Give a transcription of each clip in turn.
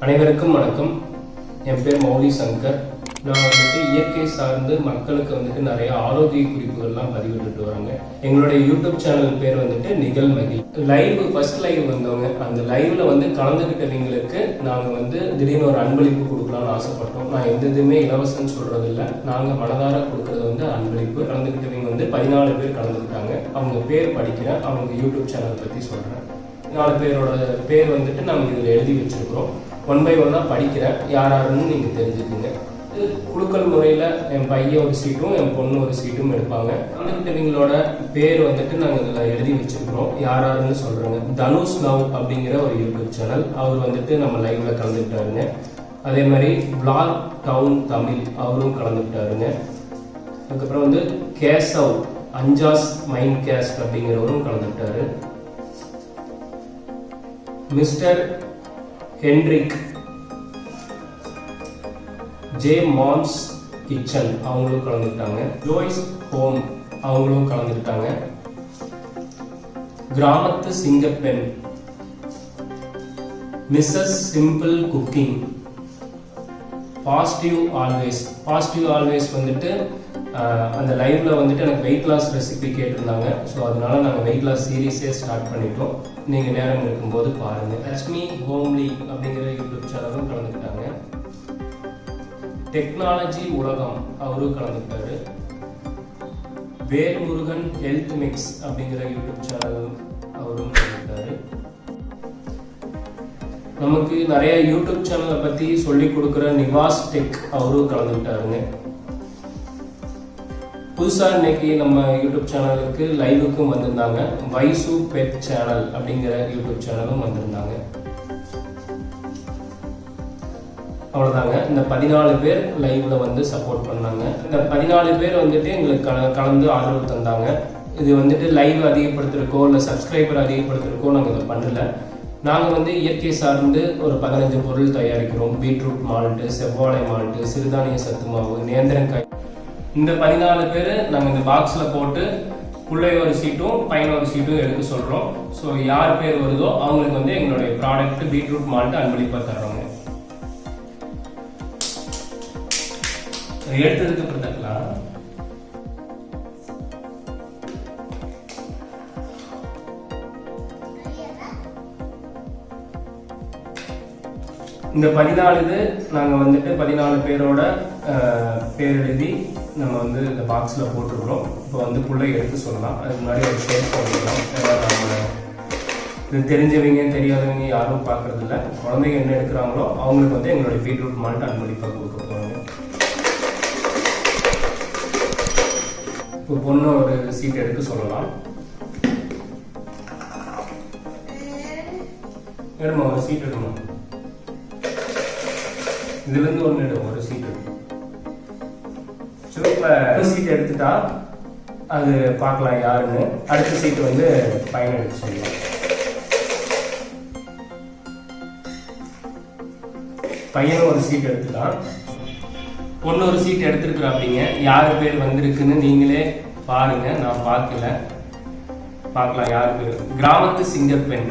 அனைவருக்கும் வணக்கம். என் பேர் மௌலி சங்கர். நான் வந்துட்டு இயற்கை சார்ந்து மக்களுக்கு வந்துட்டு நிறைய ஆரோக்கிய குறிப்புகள்லாம் பதிவிட்டு வராங்க. எங்களுடைய யூடியூப் சேனல் பேர் வந்துட்டு நிகழ்மகி. ஃபர்ஸ்ட் லைவ் வந்தவங்க, அந்த லைவ்ல வந்து கலந்துகிட்டவங்களுக்கு நாங்கள் வந்து திடீர்னு ஒரு அன்பளிப்பு கொடுக்கலாம்னு ஆசைப்பட்டோம். நான் எந்த இதுவுமே இலவசம்னு சொல்றது இல்லை, நாங்கள் மனதார கொடுக்கறது வந்து அன்பளிப்பு. கலந்துகிட்டவங்க வந்து 14 பேர் கலந்துக்கிட்டாங்க. அவங்க பேர் படிக்கிறேன், அவங்க யூடியூப் சேனல் பற்றி சொல்கிறேன். 4 பேரோட பேர் வந்துட்டு நாங்கள் இதில் எழுதி வச்சிருக்கிறோம். 1 by 1 படிக்கிறேன், யாருன்னு நீங்கள் தெரிஞ்சுக்குங்க. குழுக்கள் முறையில் என் பையன் ஒரு சீட்டும் என் பொண்ணு ஒரு சீட்டும் எடுப்பாங்க. கலந்துக்கிட்டவங்களோட பேர் வந்துட்டு நாங்கள் இதில் எழுதி வச்சிருக்கிறோம். யாருன்னு சொல்கிறேங்க. தனுஷ் நவ் அப்படிங்கிற ஒரு யூடியூப் சேனல், அவர் வந்துட்டு நம்ம லைவ்ல கலந்துக்கிட்டாருங்க. அதே மாதிரி பிளாக் டவுன் தமிழ், அவரும் கலந்துக்கிட்டாருங்க. அதுக்கப்புறம் வந்து கேசவ் அஞ்சாஸ் மைண்ட் கேஸ்ட் அப்படிங்கிறவரும் கலந்துக்கிட்டாரு. Mister Henrik J Mom's kitchen, அவங்களும் கலந்துக்கிட்டாங்க. ஜோய்ஸ் ஹோம், அவங்களும் கலந்துக்கிட்டாங்க. கிராமத்து சிங்கப்பெண் Mrs simple cooking. Positive always வந்துட்டு அந்த லைவ்ல வந்துட்டு எனக்கு வெயிட் லாஸ் ரெசிபி கேட்டிருந்தாங்க. ஸோ அதனால நாங்கள் வெயிட் லாஸ் சீரீஸே ஸ்டார்ட் பண்ணிட்டோம். நீங்கள் நேரம் இருக்கும்போது பாருங்க. லட்சுமி ஹோம்லி அப்படிங்கிற யூடியூப் சேனலும் கலந்துக்கிட்டாங்க. டெக்னாலஜி உலகம், அவரும் கலந்துக்கிட்டாரு. வேல்முருகன் ஹெல்த் மிக்ஸ் அப்படிங்கிற யூடியூப் சேனல், அவரும் கலந்துக்கிட்டாரு. நமக்கு நிறைய யூடியூப் சேனலை பற்றி சொல்லி கொடுக்குற நிவாஸ் டெக், அவரும் கலந்துக்கிட்டாருங்க. புதுசாக இன்னைக்கு நம்ம யூடியூப் சேனலுக்கு லைவுக்கும் வந்திருந்தாங்க. வைசு பெட் சேனல் அப்படிங்கிற யூடியூப் சேனலும் வந்திருந்தாங்க. அவ்வளோதாங்க. இந்த 14 பேர் லைவ்ல வந்து சப்போர்ட் பண்ணாங்க. இந்த 14 பேர் வந்துட்டு எங்களுக்கு கலந்து ஆதரவு தந்தாங்க. இது வந்துட்டு லைவ் அதிகப்படுத்துறக்கோ இல்லை சப்ஸ்கிரைபர் அதிகப்படுத்துறக்கோ நாங்கள் இதை பண்ணல. நாங்கள் வந்து இயற்கை சார்ந்து ஒரு 15 பொருள் தயாரிக்கிறோம். பீட்ரூட் மால்ட்டு, செவ்வாழை மால்ட்டு, சிறுதானிய சத்து மாவு, நேந்திரங்காய். இந்த 14 பேர் நாங்கள் இந்த பாக்ஸில் போட்டு பிள்ளை ஒரு சீட்டும் பையன் ஒரு சீட்டும் எடுக்க சொல்கிறோம். ஸோ யார் பேர் வருதோ அவங்களுக்கு வந்து எங்களுடைய ப்ராடக்ட் பீட்ரூட் மால்ட்டு அன்பளிப்பாக தர்றோங்க. எடுத்ததுக்கு அப்புறம் இந்த 14 நாங்கள் வந்துட்டு 14 பேரோட பேர் எழுதி நம்ம வந்து இந்த பாக்ஸில் போட்டுருக்குறோம். இப்போ வந்து பிள்ளை எடுத்து சொல்லலாம். அதுக்கு முன்னாடி ஒரு ஷேர் பண்ணிக்கலாம். இது தெரிஞ்சவங்க தெரியாதவங்க யாரும் பார்க்கறதில்ல. குழந்தைங்க என்ன எடுக்கிறாங்களோ அவங்களுக்கு வந்து எங்களுடைய பீட்ரூட் மால்ட்டு அன்பளிப்பாக கொடுக்க போகிறாங்க. இப்போ பொண்ணு ஒரு சீட் எடுக்க சொல்லலாம். எடுமா, ஒரு சீட் எடுமா. இதுல இருந்து ஒன்று எடு, ஒரு சீட் எடு. இப்போ சீட் எடுத்துட்டா அது பார்க்கலாம் யாருன்னு. அடுத்த சீட் வந்து பையன் எடுக்க சொல்லலாம். பையனும் ஒரு சீட் எடுத்துட்டான். பொண்ணு ஒரு சீட் எடுத்துருக்குறா. அப்படிங்க யார் பேர் வந்திருக்குன்னு நீங்களே பாருங்க, நான் பார்க்கல. பார்க்கலாம் யார் பேர். கிராமத்து சிங்கப்பெண்,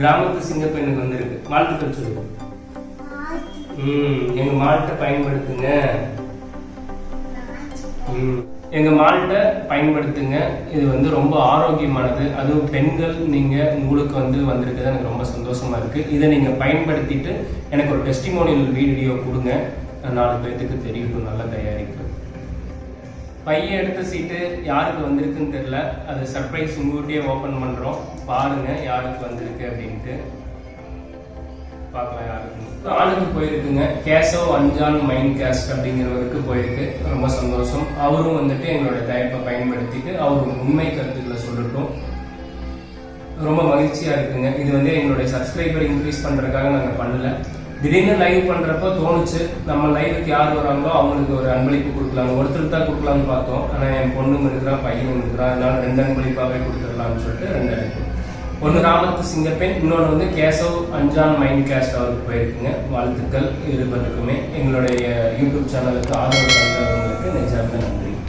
கிராமத்து சிங்கப்பெண்ணுக்கு வந்திருக்கு. வாழ்த்துக்கள் சொல்லுங்க. எங்க மால்ட்டை பயன்படுத்துங்க. எங்க மால்ட்டை பயன்படுத்துங்க. இது வந்து ரொம்ப ஆரோக்கியமானது. அதுவும் பெண்கள் நீங்க உங்களுக்கு வந்து வந்திருக்குது, எனக்கு ரொம்ப சந்தோஷமா இருக்கு. இதை நீங்க பயன்படுத்திட்டு எனக்கு ஒரு டெஸ்டிமோனியல் வீடியோ கொடுங்க. 4 பேர்த்துக்கு தெரியட்டும் நல்ல தயாரிப்பு. பையன் எடுத்த சீட்டு யாருக்கு வந்திருக்குன்னு தெரியல. அது சர்ப்ரைஸ் உங்ககிட்டயே ஓப்பன் பண்றோம். பாருங்க யாருக்கு வந்திருக்கு அப்படின்ட்டு. பார்க்கலாம் யாருக்கு. ஆளுக்கு போயிருக்குங்க. கேசவ் அஞ்சான் மைண்ட் கேஸ்ட் அப்படிங்கிறவருக்கு போயிருக்கு. ரொம்ப சந்தோஷம். அவரும் வந்துட்டு எங்களோட தயாரிப்பை பயன்படுத்திட்டு அவர் உண்மை கருத்துக்களை சொல்லட்டும். ரொம்ப மகிழ்ச்சியா இருக்குங்க. இது வந்து எங்களுடைய சப்ஸ்கிரைபர் இன்க்ரீஸ் பண்றதுக்காக நாங்கள் பண்ணல. திடீர்னு லைவ் பண்றப்போ தோணுச்சு, நம்ம லைவுக்கு யார் வராங்களோ அவங்களுக்கு ஒரு அன்பளிப்பு கொடுக்கலாம். ஒருத்தர் தான் கொடுக்கலாம்னு பார்த்தோம். ஆனால் என் பொண்ணும் இருக்கிறான், பையனும் இருக்கிறான். அதனால 2 அன்பளிப்பாகவே கொடுத்துடலாம்னு சொல்லிட்டு 2 அழைப்பு. ஒன்று கிராமத்து சிங்கப்பெண், இன்னொன்று வந்து கேசவ் அஞ்சான் மைண்ட் கேஸ்ட் அவருக்கு போயிருக்குங்க. வாழ்த்துக்கள் இருவருக்குமே. எங்களுடைய யூடியூப் சேனலுக்கு ஆதரவு தந்தவங்களுக்கு நிஜமாக நன்றி.